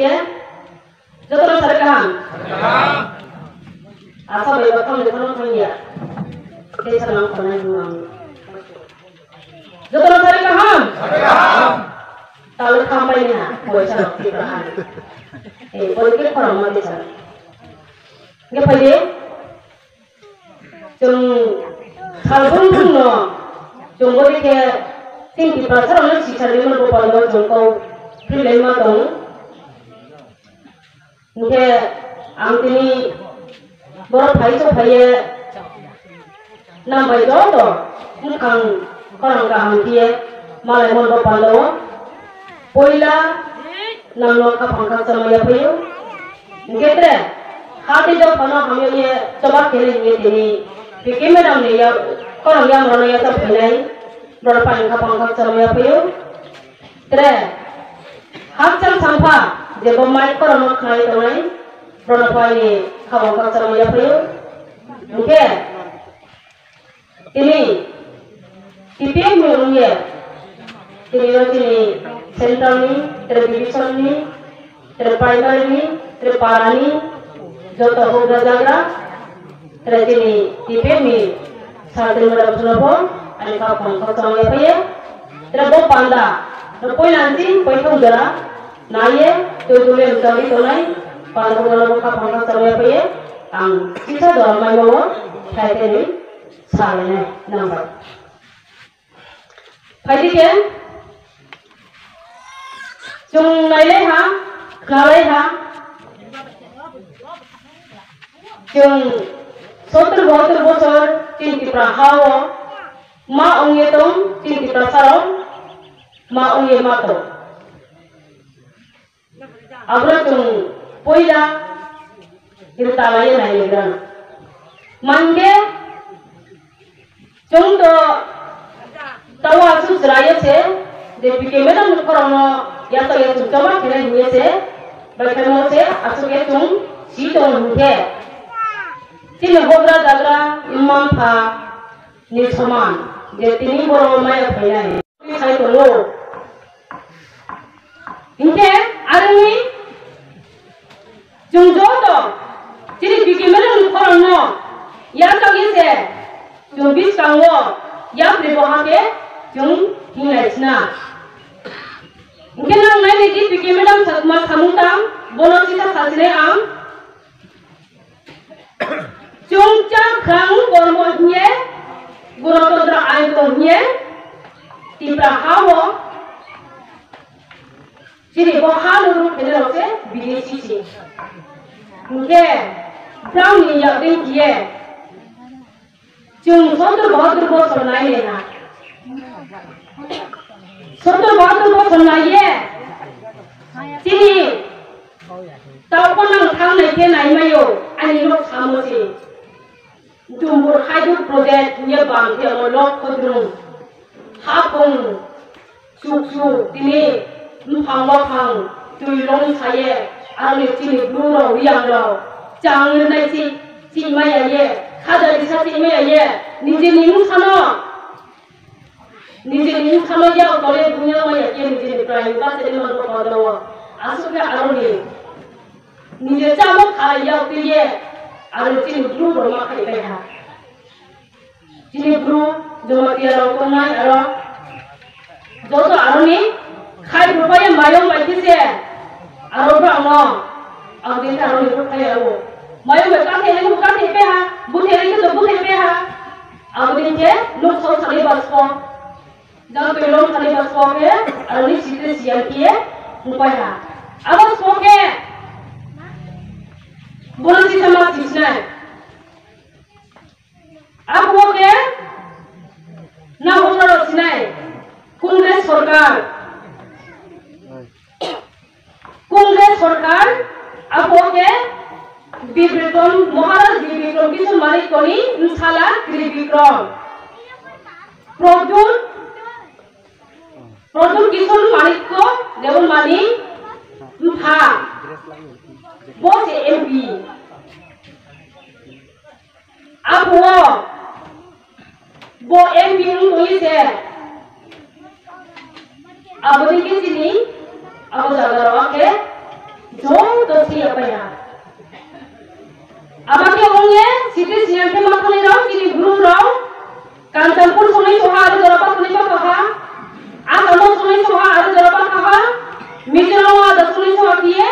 ke jotono sare kaham asa bai bakam de kono thangya ke sanam khonai nuang jotono sare kaham talu kampai na boy sa tibrahan boleh ke korang mati sa nge pade jung salbun no jung boleh ke tinggi pasar orang sisa lima puluh puluh jung kau pilih lima dong nge angkini borok hai so hai nampai jodoh mukang korang kaham dia malai mon palo poila nanglo ka phangka samaya payo ngetre hati jo phano hamyo ye coba kele ye tini pike madam ne ya korang ya mrona ya sab phainai rona phangka samaya payo tre hakchal sampha je bomai korang khai tonai rona phai phangka samaya payo nge tini tipe me tini central ni division ni primary ni para ni joto hoga jagra tini tipe ni sadri madam sunopo ani ka phangka samaya paye bo panda poi nanti poi thudara naye tule utali tonai panda bola ka phangka samaya paye ang sisa dormai bo thaite ni sale number phaidi ke jung nai ha jung 70 bosor tin tipra hawo ma ongye tom tin tipra saro ma ongye mato abra jung poila irta laye nai legan mange jung do tawa susraye se de pike medam korono ya to ya coba kira huye se berkemo se asuke tung si tong huye tin hogra dagra imam pha ni saman je tini boro maya phainai ni sai to lo inte arni jung jo to tini pike medam korono ya to ye se jung bis kangwo ya prebo hake jung hinai chna Mungkin orang lain ini pikir macam sakma samutang, bono kita sasne am, cungca kang bormohnya, bono todra aitohnya, tibra hawo, jadi bohal urut kenal se bidesi sih, mungkin brown ni yang tinggi, cung sotor bosor lain na. Sotor bosor lain, sini, tahu pun orang naik ke naik mayo, ani lok sama sih, jumur hidup project punya bang dia lok kodrung, hapung, susu, ini, pang, tulung saya, ani sini buru yang lo, jangan naik si maya ye, kada bisa si maya ye, ni sana. Nije sama ya kalau punya maya ye nije prime pas ini mana pada wa asuknya aruni nije sama kaya pilih arutin guru rumah kaya kaya ini guru joma dia lakukan aro jodoh aruni kaya berapa yang mayong baik sih aro berapa angin aruni berapa aro mayong bukan hepe ha bukan hepe ha angin ke lu tahu sekali basko jangan pelong kali baskoke, aruni situ siang kia, mupaya. Abang skoke, bola sih sama sisna. Aku oke, na hono sinai, kongres sorkar, aku oke, bibikrom, Maharaj bibikrom kisu malik koni, nsala bibikrom, Produk kisun malik ko, dewan mani, mha, bos MP, apo, bo MP nunggu se, apo di sini, apo jaga rawak ke, Siti siang ke makan rau kini guru rau kancan pun sungai soha ada jarapan sungai soha atau sungai soha ada jarapan kaha misalnya ada sungai soha kia